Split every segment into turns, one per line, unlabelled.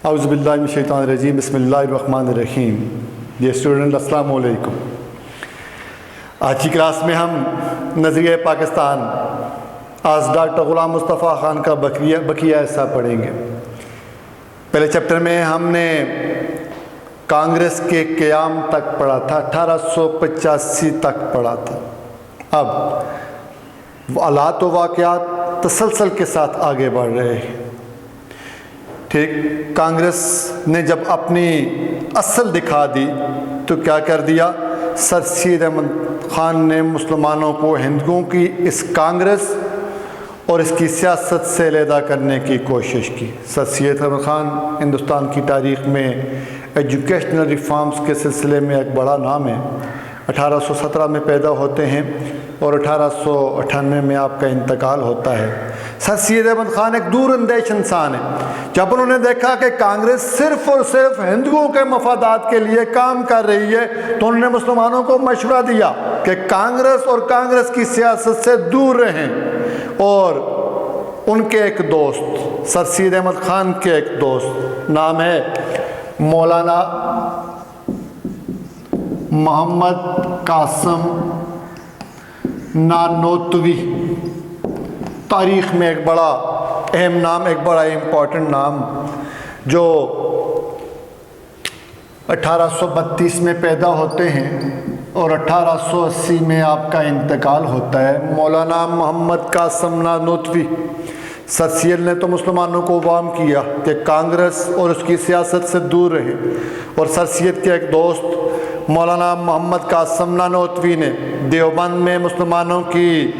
اعوذ باللہ من الشیطان الرجیم، بسم اللہ الرحمن الرحیم۔ ڈیئر اسٹوڈنٹ، السلام علیکم۔ آج کی کلاس میں ہم نظریہ پاکستان آج ڈاکٹر غلام مصطفیٰ خان کا بقیہ حصہ پڑھیں گے۔ پہلے چیپٹر میں ہم نے کانگریس کے قیام تک پڑھا تھا، 1885 تک پڑھا تھا۔ اب حالات و واقعات تسلسل کے ساتھ آگے بڑھ رہے ہیں۔ ٹھیک، کانگریس نے جب اپنی اصل دکھا دی تو کیا کر دیا؟ سر سید احمد خان نے مسلمانوں کو ہندوؤں کی اس کانگریس اور اس کی سیاست سے علیحدہ کرنے کی کوشش کی۔ سر سید احمد خان ہندوستان کی تاریخ میں ایجوکیشنل ریفارمز کے سلسلے میں ایک بڑا نام ہے۔ 1817 میں پیدا ہوتے ہیں اور 1898 میں آپ کا انتقال ہوتا ہے۔ سر سید احمد خان ایک دور اندیش انسان ہے۔ جب انہوں نے دیکھا کہ کانگریس صرف اور صرف ہندوؤں کے مفادات کے لیے کام کر رہی ہے تو انہوں نے مسلمانوں کو مشورہ دیا کہ کانگریس اور کانگریس کی سیاست سے دور رہیں، اور ان کے ایک دوست، سر سید احمد خان کے ایک دوست، نام ہے مولانا محمد قاسم نانوتوی۔ تاریخ میں ایک بڑا اہم نام، ایک بڑا امپورٹنٹ نام، جو 1832 میں پیدا ہوتے ہیں اور 1880 میں آپ کا انتقال ہوتا ہے۔ مولانا محمد قاسم نانوتوی۔ سر سید نے تو مسلمانوں کو وارن کیا کہ کانگریس اور اس کی سیاست سے دور رہے، اور سر سید کے ایک دوست مولانا محمد قاسم نانوتوی نے دیوبند میں مسلمانوں کی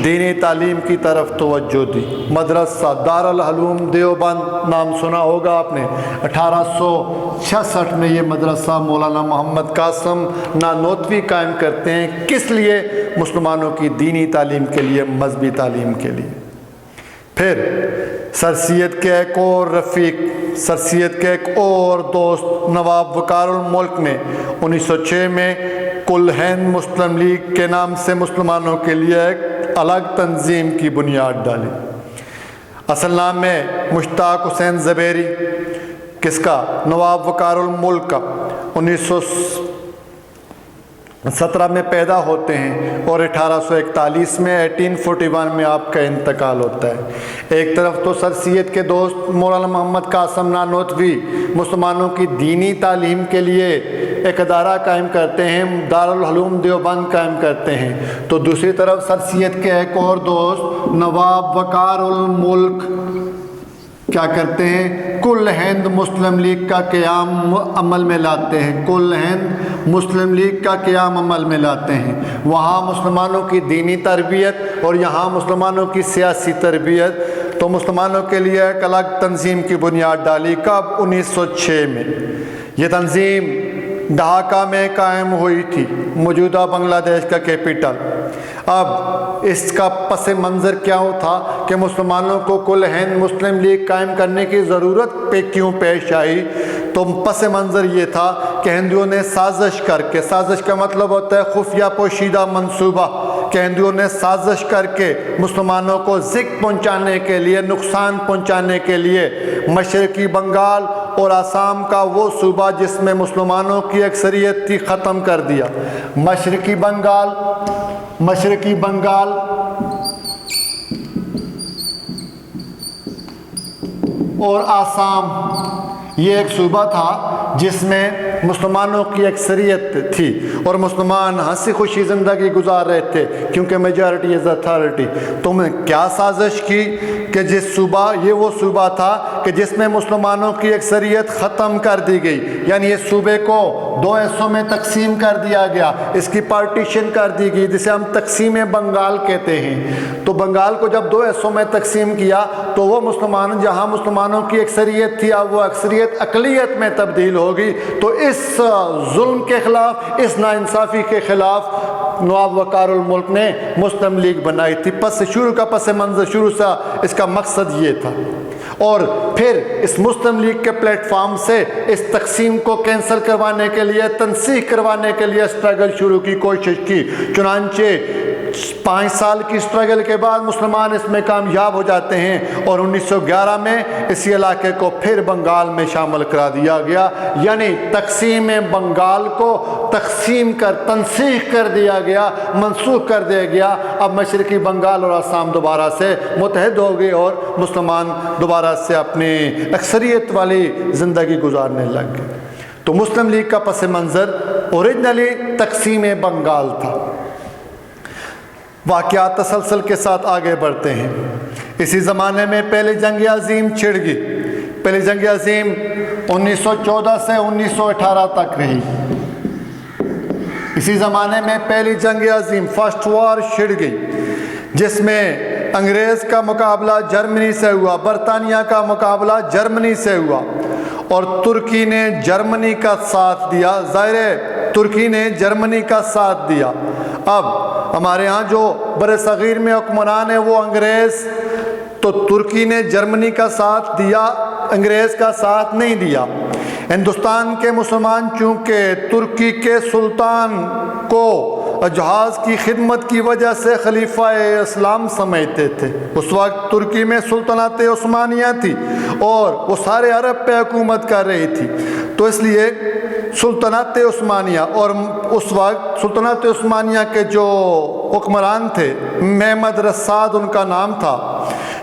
دینی تعلیم کی طرف توجہ دی۔ مدرسہ دارالعلوم دیوبند نام سنا ہوگا آپ نے۔ 1866 میں یہ مدرسہ مولانا محمد قاسم نانوتوی قائم کرتے ہیں۔ کس لیے؟ مسلمانوں کی دینی تعلیم کے لیے، مذہبی تعلیم کے لیے۔ پھر سر سید کے ایک اور رفیق، سر سید کے ایک اور دوست نواب وقار الملک نے 1906 میں کل ہند مسلم لیگ کے نام سے مسلمانوں کے لیے ایک الگ تنظیم کی بنیاد ڈالی۔ اصل نام ہے مشتاق حسین زبیری۔ کس کا؟ نواب وقار الملک کا۔ 1917 میں پیدا ہوتے ہیں اور 1841 میں 1841 میں آپ کا انتقال ہوتا ہے۔ ایک طرف تو سر سید کے دوست مولانا محمد قاسم نانوتوی مسلمانوں کی دینی تعلیم کے لیے ایک ادارہ قائم کرتے ہیں، دارالعلوم دیوبند قائم کرتے ہیں، تو دوسری طرف سر سید کے ایک اور دوست نواب وقار الملک کیا کرتے ہیں؟ کل ہند مسلم لیگ کا قیام عمل میں لاتے ہیں۔ کل ہند مسلم لیگ کا قیام عمل میں لاتے ہیں۔ وہاں مسلمانوں کی دینی تربیت اور یہاں مسلمانوں کی سیاسی تربیت، تو مسلمانوں کے لیے ایک الگ تنظیم کی بنیاد ڈالی۔ کب؟ 1906 میں۔ یہ تنظیم ڈھاکہ میں قائم ہوئی تھی، موجودہ بنگلہ دیش کا کیپٹل۔ اب اس کا پس منظر کیا تھا کہ مسلمانوں کو کل ہند مسلم لیگ قائم کرنے کی ضرورت پہ کیوں پیش آئی؟ تو پس منظر یہ تھا کہ ہندوؤں نے سازش کر کے، سازش کا مطلب ہوتا ہے خفیہ پوشیدہ منصوبہ، کہ ہندوؤں نے سازش کر کے مسلمانوں کو ذکر پہنچانے کے لیے، نقصان پہنچانے کے لیے مشرقی بنگال اور آسام کا وہ صوبہ جس میں مسلمانوں کی اکثریت تھی ختم کر دیا۔ مشرقی بنگال اور آسام یہ ایک صوبہ تھا جس میں مسلمانوں کی اکثریت تھی اور مسلمان ہنسی خوشی زندگی گزار رہے تھے، کیونکہ میجارٹی از اتھارٹی۔ تم نے کیا سازش کی کہ جس صوبہ، یہ وہ صوبہ تھا کہ جس میں مسلمانوں کی اکثریت ختم کر دی گئی، یعنی اس صوبے کو دو حصوں میں تقسیم کر دیا گیا، اس کی پارٹیشن کر دی گئی، جسے ہم تقسیم بنگال کہتے ہیں۔ تو بنگال کو جب دو حصوں میں تقسیم کیا تو وہ مسلمان، جہاں مسلمانوں کی اکثریت تھی، اب وہ اکثریت اقلیت میں تبدیل ہوگی۔ تو اس ظلم کے خلاف، اس ناانصافی کے خلاف نواب وقار الملک نے مسلم لیگ بنائی تھی۔ شروع کا پس منظر، شروع سے اس کا مقصد یہ تھا۔ اور پھر اس مسلم لیگ کے پلیٹ فارم سے اس تقسیم کو کینسل کروانے کے لیے، تنسیخ کروانے کے لیے اسٹرگل شروع کی، کوشش کی۔ چنانچہ 5 سال کی اسٹرگل کے بعد مسلمان اس میں کامیاب ہو جاتے ہیں اور 1911 میں اسی علاقے کو پھر بنگال میں شامل کرا دیا گیا، یعنی تقسیم بنگال کو تنسیخ کر دیا گیا، منسوخ کر دیا گیا۔ اب مشرقی بنگال اور آسام دوبارہ سے متحد ہو گئے اور مسلمان دوبارہ سے اپنی اکثریت والی زندگی گزارنے لگ گئے۔ تو مسلم لیگ کا پس منظر اوریجنلی تقسیم بنگال تھا۔ واقعات تسلسل کے ساتھ آگے بڑھتے ہیں۔ اسی زمانے میں پہلی جنگ عظیم چھڑ گئی۔ پہلی جنگ عظیم 1914 سے 1918 تک رہی۔ اسی زمانے میں پہلی جنگ عظیم فرسٹ وار چھڑ گئی، جس میں انگریز کا مقابلہ جرمنی سے ہوا، برطانیہ کا مقابلہ جرمنی سے ہوا اور ترکی نے جرمنی کا ساتھ دیا۔ ظاہر ہے ترکی نے جرمنی کا ساتھ دیا۔ اب ہمارے ہاں جو بر صغیر میں حکمران ہے وہ انگریز، تو ترکی نے جرمنی کا ساتھ دیا، انگریز کا ساتھ نہیں دیا۔ ہندوستان کے مسلمان چونکہ ترکی کے سلطان کو جہاز کی خدمت کی وجہ سے خلیفہ اسلام سمجھتے تھے، اس وقت ترکی میں سلطنت عثمانیہ تھی اور وہ سارے عرب پہ حکومت کر رہی تھی، تو اس لیے سلطنت عثمانیہ، اور اس وقت سلطنت عثمانیہ کے جو حکمران تھے محمد رساد ان کا نام تھا،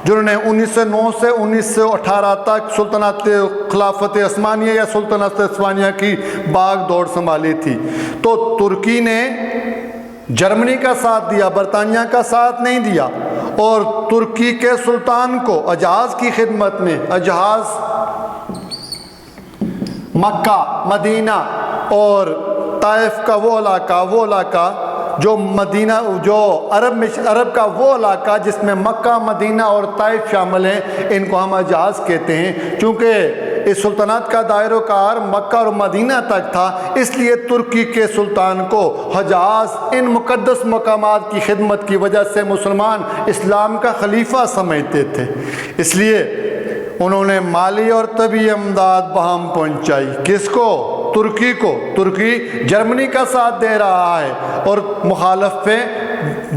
جنہوں نے 1909 سے 1918 تک سلطنت خلافت عثمانیہ یا سلطنت عثمانیہ کی باغ دوڑ سنبھالی تھی۔ تو ترکی نے جرمنی کا ساتھ دیا، برطانیہ کا ساتھ نہیں دیا، اور ترکی کے سلطان کو اجاز کی خدمت میں، اجاز مکہ، مدینہ اور طائف کا وہ علاقہ جو مدینہ، جو عرب کا وہ علاقہ جس میں مکہ، مدینہ اور طائف شامل ہیں، ان کو ہم حجاز کہتے ہیں۔ چونکہ اس سلطنت کا دائرہ کار مکہ اور مدینہ تک تھا، اس لیے ترکی کے سلطان کو حجاز ان مقدس مقامات کی خدمت کی وجہ سے مسلمان اسلام کا خلیفہ سمجھتے تھے، اس لیے انہوں نے مالی اور طبی امداد بہم پہنچائی۔ کس کو؟ ترکی کو۔ ترکی جرمنی کا ساتھ دے رہا ہے اور مخالف پہ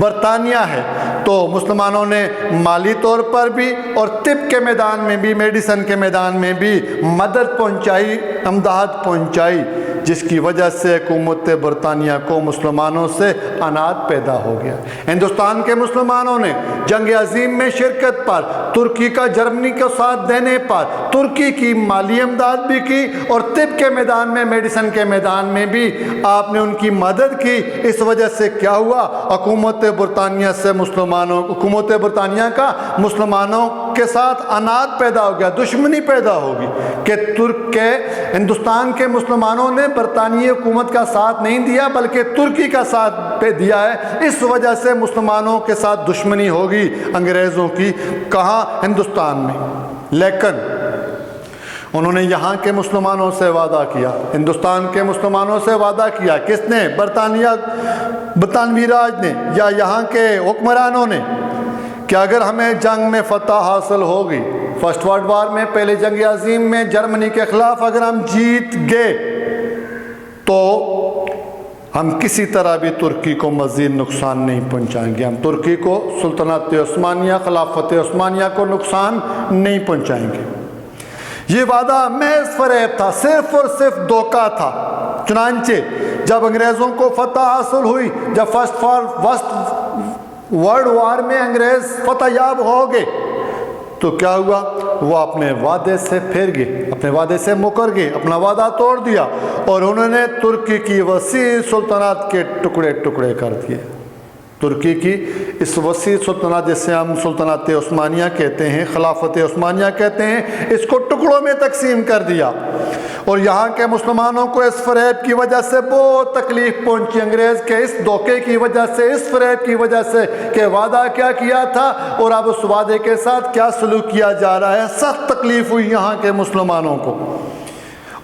برطانیہ ہے، تو مسلمانوں نے مالی طور پر بھی اور طب کے میدان میں بھی، میڈیسن کے میدان میں بھی مدد پہنچائی، امداد پہنچائی، جس کی وجہ سے حکومت برطانیہ کو مسلمانوں سے عناد پیدا ہو گیا۔ ہندوستان کے مسلمانوں نے جنگ عظیم میں شرکت پر، ترکی کا جرمنی کو ساتھ دینے پر ترکی کی مالی امداد بھی کی اور طب کے میدان میں، میڈیسن کے میدان میں بھی آپ نے ان کی مدد کی۔ اس وجہ سے کیا ہوا؟ حکومت برطانیہ سے مسلمانوں، حکومت برطانیہ کا مسلمانوں کے ساتھ عناد پیدا ہو گیا، دشمنی پیدا ہوگی کہ ترک کے ہندوستان کے مسلمانوں نے برطانوی حکومت کا ساتھ نہیں دیا بلکہ ترکی کا ساتھ پہ دیا ہے، اس وجہ سے مسلمانوں کے ساتھ دشمنی ہوگی انگریزوں کی۔ کہاں؟ ہندوستان میں۔ لیکن انہوں نے یہاں کے مسلمانوں سے وعدہ کیا، ہندوستان کے مسلمانوں سے وعدہ کیا۔ کس نے؟ برطانوی راج نے یا یہاں کے حکمرانوں نے، کہ اگر ہمیں جنگ میں فتح حاصل ہوگی، فرسٹ ورلڈ وار میں، پہلے جنگ عظیم میں جرمنی کے خلاف اگر ہم جیت گئے تو ہم کسی طرح بھی ترکی کو مزید نقصان نہیں پہنچائیں گے، ہم ترکی کو، سلطنت عثمانیہ، خلافت عثمانیہ کو نقصان نہیں پہنچائیں گے۔ یہ وعدہ محض فریب تھا، صرف اور صرف دھوکہ تھا۔ چنانچہ جب انگریزوں کو فتح حاصل ہوئی، جب فرسٹ ورلڈ وار میں انگریز فتح یاب ہو گئے، تو کیا ہوا؟ وہ اپنے وعدے سے پھر گئے، اپنے وعدے سے مکر گئے، اپنا وعدہ توڑ دیا اور انہوں نے ترکی کی وسیع سلطنت کے ٹکڑے ٹکڑے کر دیے۔ ترکی کی اس وسیع سلطنت جسے ہم سلطنت عثمانیہ کہتے ہیں، خلافت عثمانیہ کہتے ہیں، اس کو ٹکڑوں میں تقسیم کر دیا اور یہاں کے مسلمانوں کو اس فریب کی وجہ سے بہت تکلیف پہنچی، انگریز کے اس دھوکے کی وجہ سے، اس فریب کی وجہ سے کہ وعدہ کیا کیا تھا اور اب اس وعدے کے ساتھ کیا سلوک کیا جا رہا ہے، سخت تکلیف ہوئی یہاں کے مسلمانوں کو۔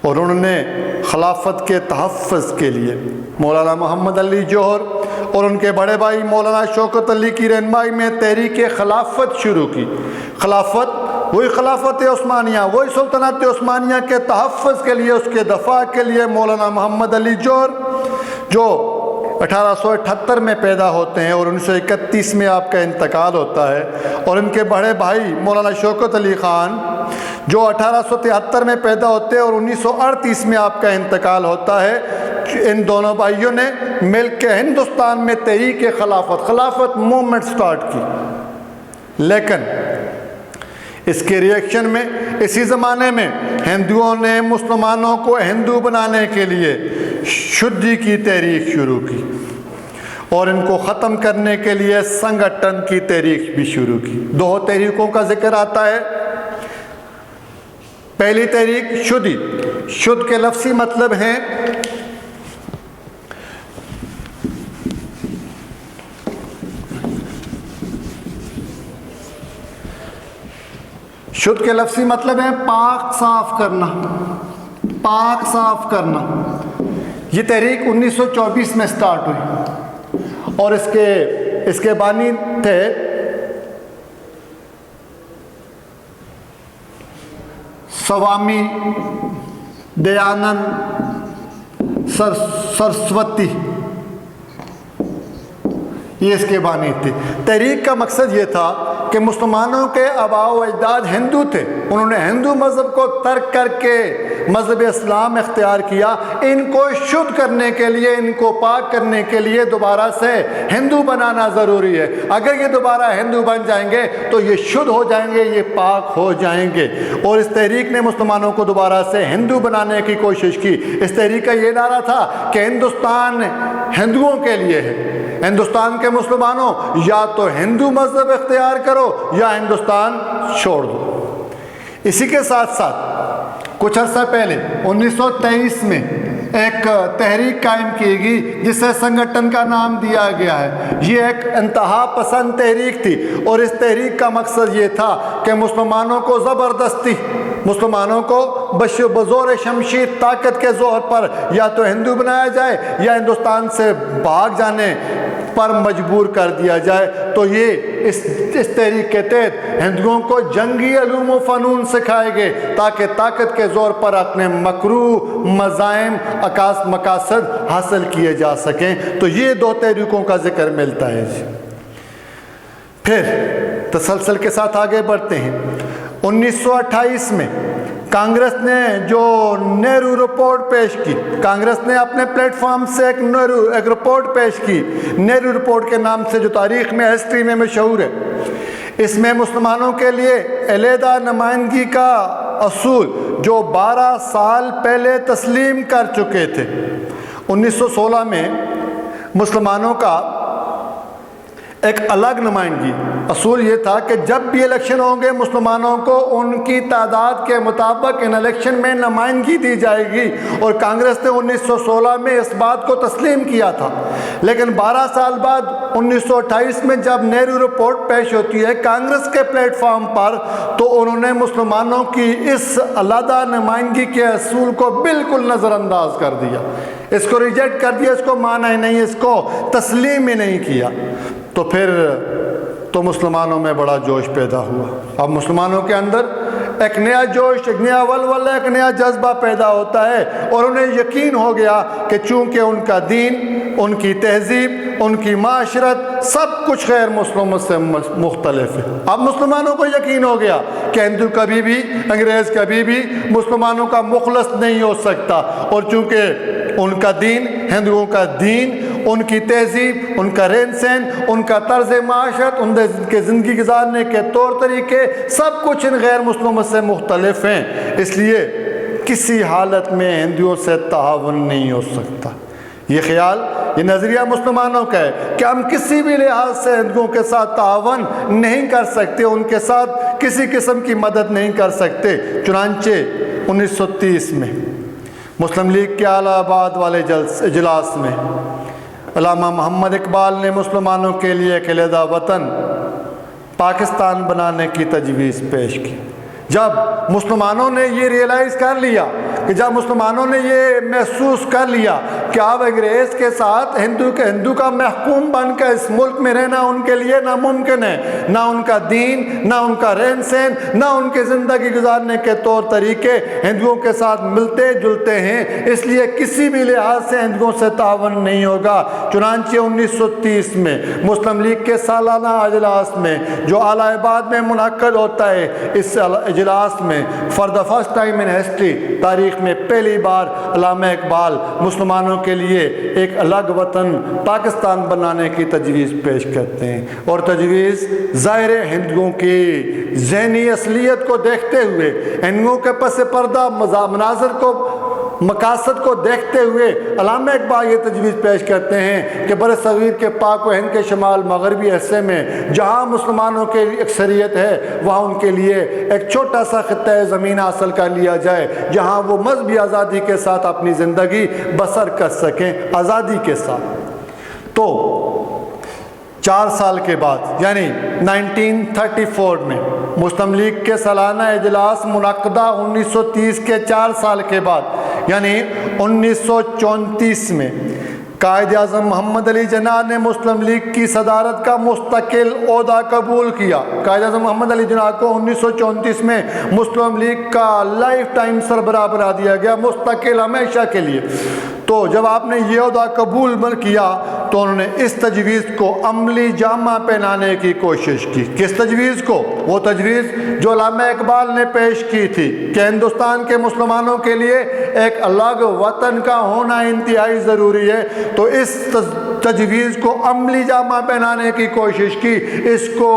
اور انہوں نے خلافت کے تحفظ کے لیے مولانا محمد علی جوہر اور ان کے بڑے بھائی مولانا شوکت علی کی رہنمائی میں تحریک خلافت شروع کی۔ خلافت، وہی خلافت عثمانیہ، وہی سلطنت عثمانیہ کے تحفظ کے لیے، اس کے دفاع کے لیے مولانا محمد علی جوہر جو 1878 میں پیدا ہوتے ہیں اور 1931 میں آپ کا انتقال ہوتا ہے، اور ان کے بڑے بھائی مولانا شوکت علی خان جو 1873 میں پیدا ہوتے ہیں اور 1938 میں آپ کا انتقال ہوتا ہے، ان دونوں بھائیوں نے مل کے ہندوستان میں تحریک خلافت موومنٹ سٹارٹ کی، لیکن اس کے ریئیکشن میں اسی زمانے میں ہندوؤں نے مسلمانوں کو ہندو بنانے کے لیے شدھی کی تحریک شروع کی اور ان کو ختم کرنے کے لیے سنگٹن کی تحریک بھی شروع کی۔ دو تحریکوں کا ذکر آتا ہے۔ پہلی تحریک شدھی، شدھ کے لفظی مطلب ہیں شدھ کے لفظی مطلب ہے پاک صاف کرنا، پاک صاف کرنا۔ یہ تحریک 1924 میں سٹارٹ ہوئی اور اس کے بانی تھے سوامی دیانند سرسوتی، یہ اس کے بانی تھے۔ تحریک کا مقصد یہ تھا کہ مسلمانوں کے آباء و اجداد ہندو تھے، انہوں نے ہندو مذہب کو ترک کر کے مذہب اسلام اختیار کیا، ان کو شدھ کرنے کے لیے، ان کو پاک کرنے کے لیے دوبارہ سے ہندو بنانا ضروری ہے۔ اگر یہ دوبارہ ہندو بن جائیں گے تو یہ شدھ ہو جائیں گے، یہ پاک ہو جائیں گے، اور اس تحریک نے مسلمانوں کو دوبارہ سے ہندو بنانے کی کوشش کی۔ اس تحریک کا یہ نعرہ تھا کہ ہندوستان ہندوؤں کے لیے ہے، ہندوستان کے مسلمانوں یا تو ہندو مذہب اختیار کرو یا ہندوستان چھوڑ دو۔ اسی کے ساتھ ساتھ کچھ عرصہ پہلے 1923 میں ایک تحریک قائم کی گئی جسے سنگٹن کا نام دیا گیا ہے۔ یہ ایک انتہا پسند تحریک تھی اور اس تحریک کا مقصد یہ تھا کہ مسلمانوں کو زبردستی، مسلمانوں کو بزور شمشیر طاقت کے زور پر یا تو ہندو بنایا جائے یا ہندوستان سے بھاگ جانے پر مجبور کر دیا جائے۔ تو یہ اس تحریک کے تحت ہندوؤں کو جنگی علوم و فنون سکھائے گئے تاکہ طاقت کے زور پر اپنے مکروہ مزائم مقاصد حاصل کیے جا سکیں۔ تو یہ دو تحریکوں کا ذکر ملتا ہے۔ پھر تسلسل کے ساتھ آگے بڑھتے ہیں۔ 1928 میں کانگریس نے جو نہرو رپورٹ پیش کی، کانگریس نے اپنے پلیٹ فارم سے ایک رپورٹ پیش کی، نہرو رپورٹ کے نام سے، جو تاریخ میں، ہسٹری میں مشہور ہے۔ اس میں مسلمانوں کے لیے علیحدہ نمائندگی کا اصول جو 12 سال پہلے تسلیم کر چکے تھے۔ 1916 میں مسلمانوں کا ایک الگ نمائندگی اصول یہ تھا کہ جب بھی الیکشن ہوں گے مسلمانوں کو ان کی تعداد کے مطابق ان الیکشن میں نمائندگی دی جائے گی، اور کانگریس نے 1916 میں اس بات کو تسلیم کیا تھا۔ لیکن 12 سال بعد 1928 میں جب نہرو رپورٹ پیش ہوتی ہے کانگریس کے پلیٹ فارم پر، تو انہوں نے مسلمانوں کی اس علیحدہ نمائندگی کے اصول کو بالکل نظر انداز کر دیا، اس کو ریجیکٹ کر دیا، اس کو مانا ہی نہیں، اس کو تسلیم ہی نہیں کیا۔ تو پھر تو مسلمانوں میں بڑا جوش پیدا ہوا۔ اب مسلمانوں کے اندر ایک نیا جوش، ایک نیا ولولہ، ایک نیا جذبہ پیدا ہوتا ہے، اور انہیں یقین ہو گیا کہ چونکہ ان کا دین، ان کی تہذیب، ان کی معاشرت سب کچھ غیر مسلموں سے مختلف ہے۔ اب مسلمانوں کو یقین ہو گیا کہ ہندو کبھی بھی، انگریز کبھی بھی مسلمانوں کا مخلص نہیں ہو سکتا، اور چونکہ ان کا دین، ہندوؤں کا دین، ان کی تہذیب، ان کا رہن سہن، ان کا طرز معاشرت، ان کے زندگی گزارنے کے طور طریقے سب کچھ ان غیر مسلموں سے مختلف ہیں، اس لیے کسی حالت میں ہندوؤں سے تعاون نہیں ہو سکتا۔ یہ خیال، یہ نظریہ مسلمانوں کا ہے کہ ہم کسی بھی لحاظ سے ہندوؤں کے ساتھ تعاون نہیں کر سکتے، ان کے ساتھ کسی قسم کی مدد نہیں کر سکتے۔ چنانچہ 1930 میں مسلم لیگ کے اعلیٰ آباد والے اجلاس میں علامہ محمد اقبال نے مسلمانوں کے لیے ایک علیحدہ وطن پاکستان بنانے کی تجویز پیش کی۔ جب مسلمانوں نے یہ ریئلائز کر لیا، کہ جب مسلمانوں نے یہ محسوس کر لیا کیا اب انگریز کے ساتھ ہندو کا محکوم بن کر اس ملک میں رہنا ان کے لیے ناممکن ہے؟ نہ ان کا دین، نہ ان کا رہن سہن، نہ ان کے زندگی گزارنے کے طور طریقے ہندوؤں کے ساتھ ملتے جلتے ہیں، اس لیے کسی بھی لحاظ سے ہندوؤں سے تعاون نہیں ہوگا۔ چنانچہ 1930 میں مسلم لیگ کے سالانہ اجلاس میں جو اعلیٰ آباد میں منعقد ہوتا ہے، اس اجلاس میں for the first time in history, تاریخ میں پہلی بار علامہ اقبال مسلمانوں کے لیے ایک الگ وطن پاکستان بنانے کی تجویز پیش کرتے ہیں، اور تجویز ظاہر ہندوؤں کی ذہنی اصلیت کو دیکھتے ہوئے، ہندوؤں کے پس پردہ مناظر کو، مقاصد کو دیکھتے ہوئے علامہ اقبال یہ تجویز پیش کرتے ہیں کہ برصغیر کے پاک و ہند کے شمال مغربی حصے میں جہاں مسلمانوں کی اکثریت ہے، وہاں ان کے لیے ایک چھوٹا سا خطہ زمین حاصل کر لیا جائے جہاں وہ مذہبی آزادی کے ساتھ اپنی زندگی بسر کر سکیں، آزادی کے ساتھ۔ تو 4 سال کے بعد یعنی 1934 میں مسلم لیگ کے سالانہ اجلاس منعقدہ 1930 کے 4 سال کے بعد یعنی 1934 میں قائد اعظم محمد علی جناح نے مسلم لیگ کی صدارت کا مستقل عہدہ قبول کیا۔ قائد اعظم محمد علی جناح کو 1934 میں مسلم لیگ کا لائف ٹائم سربراہ بنا دیا گیا، مستقل ہمیشہ کے لیے۔ تو جب آپ نے یہ عہدہ قبول کیا تو انہوں نے اس تجویز کو عملی جامہ پہنانے کی کوشش کی۔ کس تجویز کو؟ وہ تجویز جو علامہ اقبال نے پیش کی تھی کہ ہندوستان کے مسلمانوں کے لیے ایک الگ وطن کا ہونا انتہائی ضروری ہے، تو اس تجویز کو عملی جامہ پہنانے کی کوشش کی، اس کو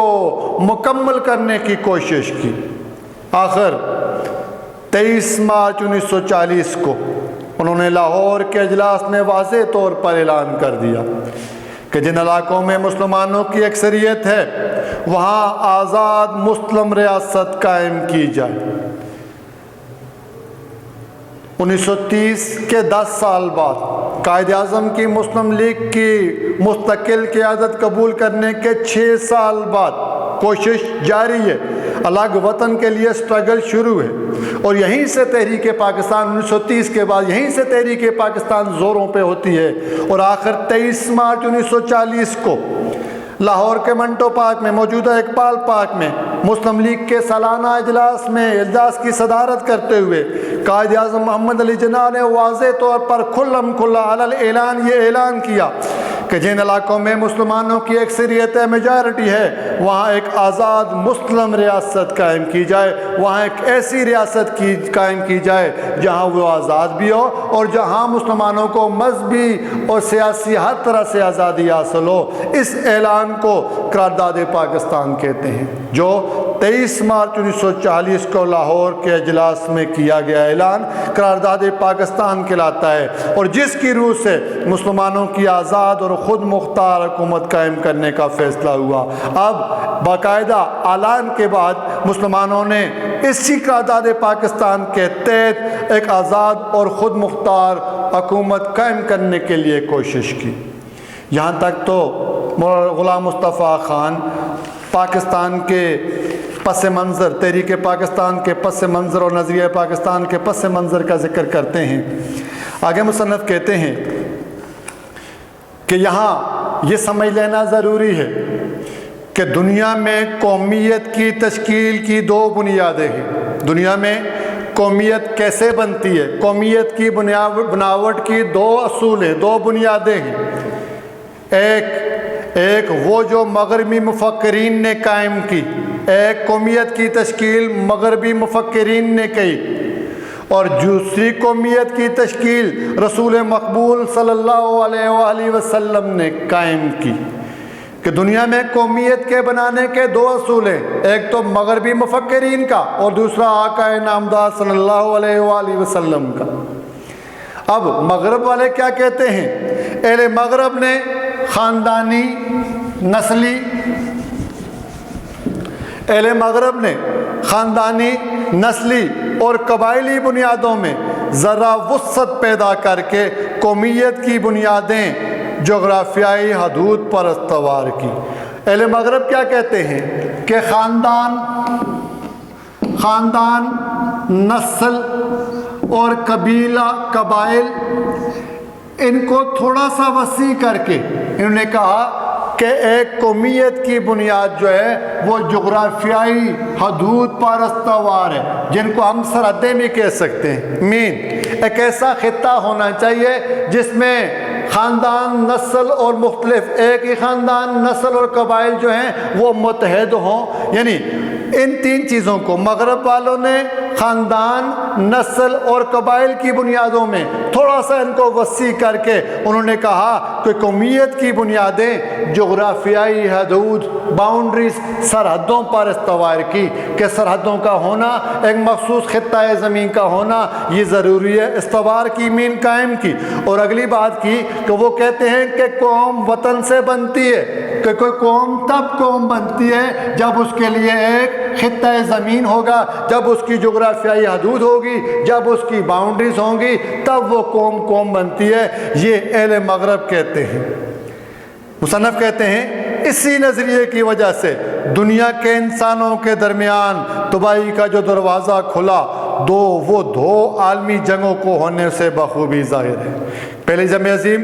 مکمل کرنے کی کوشش کی۔ آخر 23 مارچ 1940 کو انہوں نے لاہور کے اجلاس میں واضح طور پر اعلان کر دیا کہ جن علاقوں میں مسلمانوں کی اکثریت ہے وہاں آزاد مسلم ریاست قائم کی جائے۔ 1930 کے 10 سال بعد قائد اعظم کی مسلم لیگ کی مستقل قیادت قبول کرنے کے 6 سال بعد کوشش جاری ہے، الگ وطن کے لیے سٹرگل شروع ہے، اور یہیں سے تحریک پاکستان 1930 کے بعد یہیں سے تحریک پاکستان زوروں پہ ہوتی ہے، اور آخر 23 مارچ 1940 کو لاہور کے منٹو پارک میں، موجودہ اقبال پارک میں مسلم لیگ کے سالانہ اجلاس کی صدارت کرتے ہوئے قائد اعظم محمد علی جناح نے واضح طور پر کھلم کھلا اعلان یہ اعلان کیا کہ جن علاقوں میں مسلمانوں کی اکثریت میجارٹی ہے وہاں ایک آزاد مسلم ریاست قائم کی جائے، وہاں ایک ایسی ریاست قائم کی جائے جہاں وہ آزاد بھی ہو اور جہاں مسلمانوں کو مذہبی اور سیاسی ہر طرح سے آزادی حاصل ہو۔ اس اعلان کو قرارداد پاکستان کہتے ہیں، جو 23 مارچ 1940 کو لاہور کے اجلاس میں کیا گیا اعلان قرارداد پاکستان کہلاتا ہے، اور جس کی روح سے مسلمانوں کی آزاد اور خود مختار حکومت قائم کرنے کا فیصلہ ہوا۔ اب باقاعدہ اعلان کے بعد مسلمانوں نے اسی قرارداد پاکستان کے تحت ایک آزاد اور خود مختار حکومت قائم کرنے کے لیے کوشش کی۔ یہاں تک تو مولانا غلام مصطفیٰ خان پاکستان کے پس منظر، تحریک پاکستان کے پس منظر اور نظریہ پاکستان کے پس منظر کا ذکر کرتے ہیں۔ آگے مصنف کہتے ہیں کہ یہاں یہ سمجھ لینا ضروری ہے کہ دنیا میں قومیت کی تشکیل کی 2 بنیادیں ہیں۔ دنیا میں قومیت کیسے بنتی ہے؟ قومیت کی بناوٹ کی 2 اصول ہیں، 2 بنیادیں ہیں۔ ایک وہ جو مغربی مفکرین نے قائم کی، ایک قومیت کی تشکیل مغربی مفکرین نے کی، اور دوسری قومیت کی تشکیل رسول مقبول صلی اللہ علیہ وآلہ وسلم نے قائم کی۔ کہ دنیا میں قومیت کے بنانے کے 2 اصول ہیں، ایک تو مغربی مفکرین کا اور دوسرا آقا نامدار صلی اللہ علیہ وآلہ وسلم کا۔ اب مغرب والے کیا کہتے ہیں؟ اہل مغرب نے خاندانی، نسلی، اہل مغرب نے خاندانی، نسلی اور قبائلی بنیادوں میں ذرا وسعت پیدا کر کے قومیت کی بنیادیں جغرافیائی حدود پر استوار کی۔ اہل مغرب کیا کہتے ہیں کہ خاندان، نسل اور قبائل ان کو تھوڑا سا وسیع کر کے انہوں نے کہا کہ ایک قومیت کی بنیاد جو ہے وہ جغرافیائی حدود پر استوار ہے، جن کو ہم سرحدیں بھی کہہ سکتے ہیں۔ ایک ایسا خطہ ہونا چاہیے جس میں خاندان، نسل اور مختلف ایک ہی خاندان، نسل اور قبائل جو ہیں وہ متحد ہوں۔ یعنی ان تین چیزوں کو مغرب والوں نے خاندان، نسل اور قبائل کی بنیادوں میں تھوڑا سا ان کو وسیع کر کے انہوں نے کہا کہ قومیت کی بنیادیں جغرافیائی حدود، باؤنڈریز، سرحدوں پر استوار کی، کہ سرحدوں کا ہونا، ایک مخصوص خطہ زمین کا ہونا یہ ضروری ہے، استوار کی مین قائم کی۔ اور اگلی بات کی کہ وہ کہتے ہیں کہ قوم وطن سے بنتی ہے، کہ کوئی قوم تب قوم بنتی ہے جب اس کے لیے ایک خطہ زمین ہوگا، جب اس کی جغرافیائی حدود ہوگی، جب اس کی باؤنڈریز ہوں گی، تب وہ قوم بنتی ہے۔ یہ اہل مغرب کہتے ہیں۔ مصنف کہتے ہیں اسی نظریے کی وجہ سے دنیا کے انسانوں کے درمیان تباہی کا جو دروازہ کھلا وہ دو عالمی جنگوں کو ہونے سے بخوبی ظاہر ہے۔ پہلی جنگ عظیم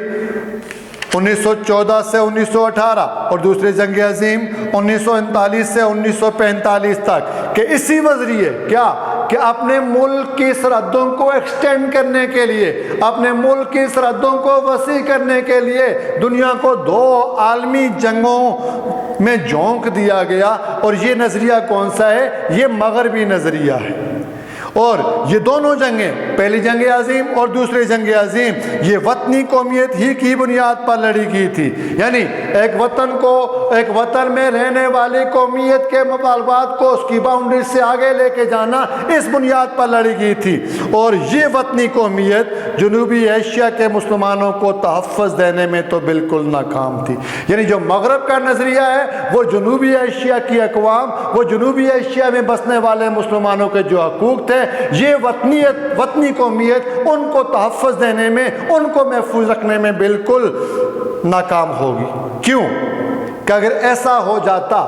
1914 سے 1918 اور دوسری جنگ عظیم 1939 سے 1945 تک، کہ اسی وذریعے کیا کہ اپنے ملک کی سرحدوں کو ایکسٹینڈ کرنے کے لیے، اپنے ملک کی سرحدوں کو وسیع کرنے کے لیے دنیا کو دو عالمی جنگوں میں جھونک دیا گیا۔ اور یہ نظریہ کون سا ہے؟ یہ مغربی نظریہ ہے۔ اور یہ دونوں جنگیں، پہلی جنگ عظیم اور دوسری جنگ عظیم، یہ وطنی قومیت ہی کی بنیاد پر لڑی گئی تھی۔ یعنی ایک وطن میں رہنے والی قومیت کے مطالبات کو اس کی باؤنڈری سے آگے لے کے جانا اس بنیاد پر لڑی گئی تھی۔ اور یہ وطنی قومیت جنوبی ایشیا کے مسلمانوں کو تحفظ دینے میں تو بالکل ناکام تھی۔ یعنی جو مغرب کا نظریہ ہے وہ جنوبی ایشیا کی اقوام، وہ جنوبی ایشیا میں بسنے والے مسلمانوں کے جو حقوق تھے، یہ وطنی قومیت ان کو تحفظ دینے میں، ان کو محفوظ رکھنے میں بالکل ناکام ہوگی۔ کیوں کہ اگر ایسا ہو جاتا،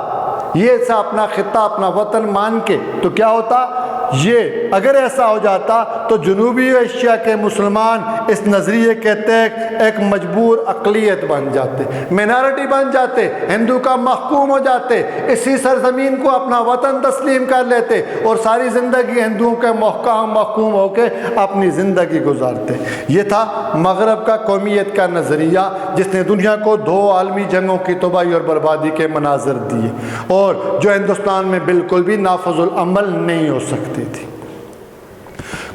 یہ سا اپنا خطہ، اپنا وطن مان کے، تو کیا ہوتا؟ یہ اگر ایسا ہو جاتا تو جنوبی ایشیا کے مسلمان اس نظریے کے تحت ایک مجبور اقلیت بن جاتے، مینارٹی بن جاتے، ہندو کا محکوم ہو جاتے، اسی سرزمین کو اپنا وطن تسلیم کر لیتے اور ساری زندگی ہندوؤں کے محکوم ہو کے اپنی زندگی گزارتے۔ یہ تھا مغرب کا قومیت کا نظریہ، جس نے دنیا کو دو عالمی جنگوں کی تباہی اور بربادی کے مناظر دیے، اور جو ہندوستان میں بالکل بھی نافذ العمل نہیں ہو سکتی تھی۔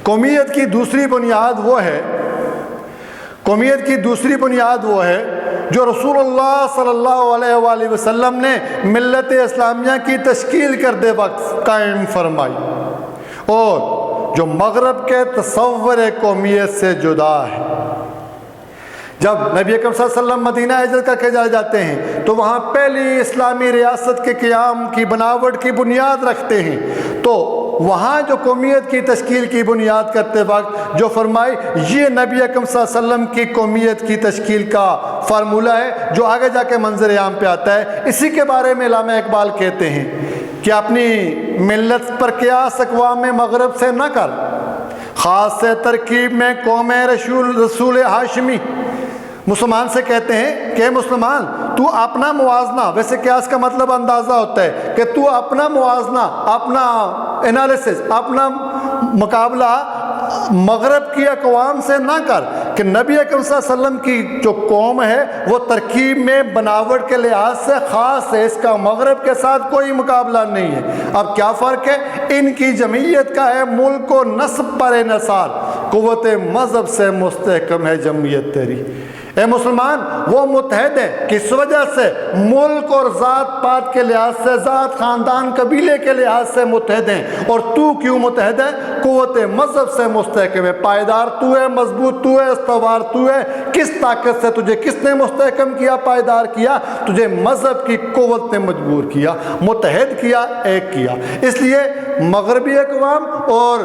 قومیت کی دوسری بنیاد وہ ہے جو رسول اللہ صلی اللہ علیہ وآلہ وسلم نے ملت اسلامیہ کی تشکیل کرتے وقت قائم فرمائی، اور جو مغرب کے تصور قومیت سے جدا ہے۔ جب نبی اکرم صلی اللہ علیہ وسلم مدینہ ہجرت کر کے جاتے ہیں تو وہاں پہلی اسلامی ریاست کے قیام کی بناوٹ کی بنیاد رکھتے ہیں، تو وہاں جو قومیت کی تشکیل کی بنیاد کرتے وقت جو فرمائی، یہ نبی اکرم صلی اللہ علیہ وسلم کی قومیت کی تشکیل کا فارمولہ ہے جو آگے جا کے منظر عام پہ آتا ہے۔ اسی کے بارے میں علامہ اقبال کہتے ہیں کہ اپنی ملت پر قیاس اقوام مغرب سے نہ کر، خاص سے ترکیب میں قوم رسول ہاشمی۔ مسلمان سے کہتے ہیں کہ مسلمان تو اپنا موازنہ، ویسے قیاس کا مطلب اندازہ ہوتا ہے کہ تو اپنا موازنہ، اپنا انالیسس، اپنا مقابلہ مغرب کی اقوام سے نہ کر، کہ نبی اکرم صلی اللہ علیہ وسلم کی جو قوم ہے وہ ترکیب میں بناوٹ کے لحاظ سے خاص ہے، اس کا مغرب کے ساتھ کوئی مقابلہ نہیں ہے۔ اب کیا فرق ہے؟ ان کی جمعیت کا ہے ملک و نسب پر انحصار، قوت مذہب سے مستحکم ہے جمعیت تیری۔ اے مسلمان وہ متحد ہے کس وجہ سے؟ ملک اور ذات پات کے لحاظ سے، ذات، خاندان، قبیلے کے لحاظ سے متحد ہیں۔ اور تو کیوں متحد ہے؟ قوت مذہب سے مستحکم ہے، پائیدار تو ہے، مضبوط تو ہے، استوار تو ہے۔ کس طاقت سے تجھے کس نے مستحکم کیا، پائیدار کیا؟ تجھے مذہب کی قوت نے مجبور کیا، متحد کیا، ایک کیا۔ اس لیے مغربی اقوام اور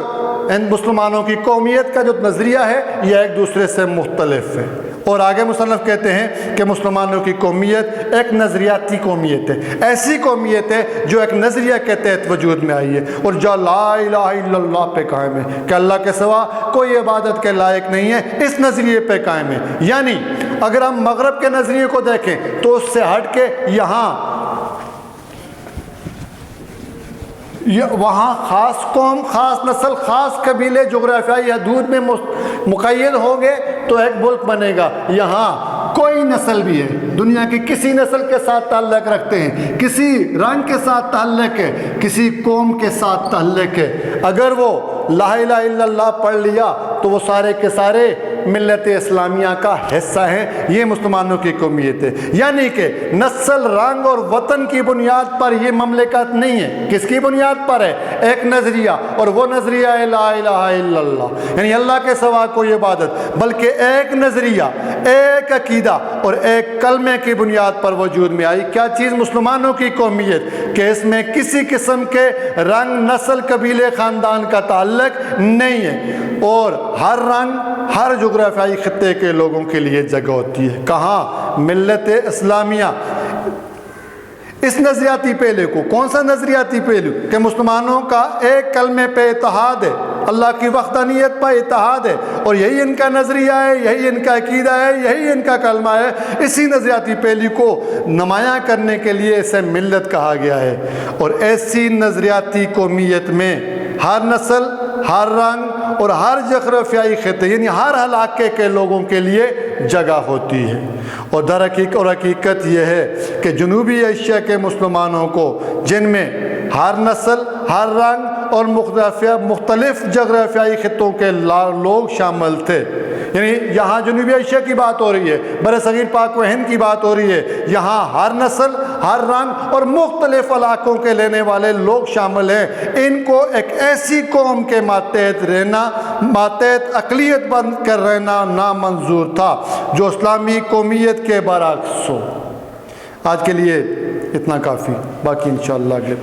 مسلمانوں کی قومیت کا جو نظریہ ہے یہ ایک دوسرے سے مختلف ہے۔ اور آگے مصنف کہتے ہیں کہ مسلمانوں کی قومیت ایک نظریاتی قومیت ہے، ایسی قومیت ہے جو ایک نظریہ کے تحت وجود میں آئی ہے اور جو لا الہ الا اللہ پہ قائم ہے کہ اللہ کے سوا کوئی عبادت کے لائق نہیں ہے، اس نظریے پہ قائم ہے۔ یعنی اگر ہم مغرب کے نظریے کو دیکھیں تو اس سے ہٹ کے وہاں خاص قوم، خاص نسل، خاص قبیلے جغرافیائی حدود میں مقید ہوں گے تو ایک ملک بنے گا۔ یہاں کوئی نسل بھی ہے، دنیا کی کسی نسل کے ساتھ تعلق رکھتے ہیں، کسی رنگ کے ساتھ تعلق ہے، کسی قوم کے ساتھ تعلق ہے، اگر وہ لا الہ الا اللہ پڑھ لیا تو وہ سارے کے سارے ملت اسلامیہ کا حصہ ہیں۔ یہ مسلمانوں کی قومیت ہے، یعنی کہ نسل، رنگ اور وطن کی بنیاد پر یہ مملکت نہیں ہے۔ کس کی بنیاد پر ہے؟ ایک نظریہ، اور وہ نظریہ ہے لا الہ الا اللہ، یعنی اللہ کے سوا کوئی عبادت، بلکہ ایک نظریہ، ایک عقیدہ اور ایک کلمے کی بنیاد پر وجود میں آئی۔ کیا چیز؟ مسلمانوں کی قومیت، کہ اس میں کسی قسم کے رنگ، نسل، قبیلے، خاندان کا تعلق نہیں ہے، اور ہر رنگ، ہر جغرافیائی خطے کے لوگوں کے لیے جگہ ہوتی ہے۔ کہاں؟ ملت اسلامیہ۔ اس نظریاتی پہلو کو، کون سا نظریاتی پہلو؟ کہ مسلمانوں کا ایک کلمے پہ اتحاد ہے، اللہ کی وحدانیت پر اتحاد ہے، اور یہی ان کا نظریہ ہے، یہی ان کا عقیدہ ہے، یہی ان کا کلمہ ہے۔ اسی نظریاتی پہلو کو نمایاں کرنے کے لیے اسے ملت کہا گیا ہے، اور ایسی نظریاتی قومیت میں ہر نسل، ہر رنگ اور ہر جغرافیائی خطے، یعنی ہر علاقے کے لوگوں کے لیے جگہ ہوتی ہے۔ اور حقیقت یہ ہے کہ جنوبی ایشیا کے مسلمانوں کو، جن میں ہر نسل، ہر رنگ اور مختلف جغرافیائی خطوں کے لوگ شامل تھے، یعنی یہاں جنوبی ایشیا کی بات ہو رہی ہے، برصغیر پاک و ہند کی بات ہو رہی ہے، یہاں ہر نسل، ہر رنگ اور مختلف علاقوں کے لینے والے لوگ شامل ہیں۔ ان کو ایک ایسی قوم کے ماتحت رہنا، ماتحت اقلیت بن کر رہنا نامنظور تھا جو اسلامی قومیت کے برعکس ہو۔ آج کے لیے اتنا کافی، باقی انشاءاللہ اگلے